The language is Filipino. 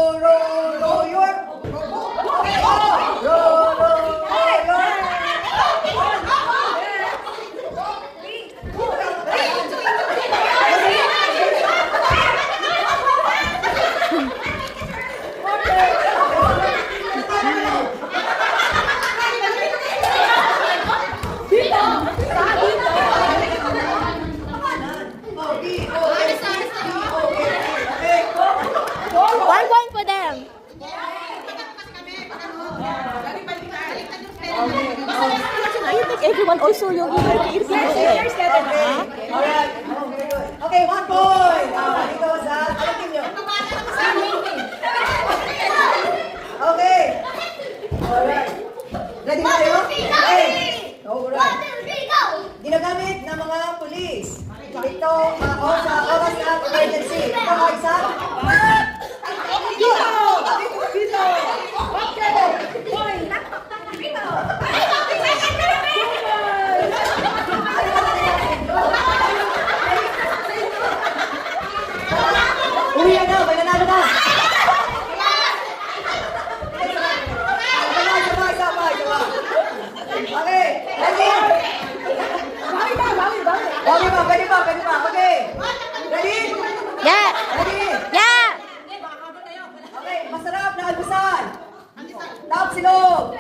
Row your. One point for them. I think everyone also yung Alright. Okay, 1 point. Dito sa ating nyo. Okay. Alright. Ready na kayo? Okay. Alright. Ginagamit ng mga pulis. Ito, sa oras ng emergency. Ito ay isa. Uwi na, may nanalo na. Okay, ready? Pwede pa. Okay. Ready? Yeah. Ready? Yeah. Okay, masarap na almusal. Top silog.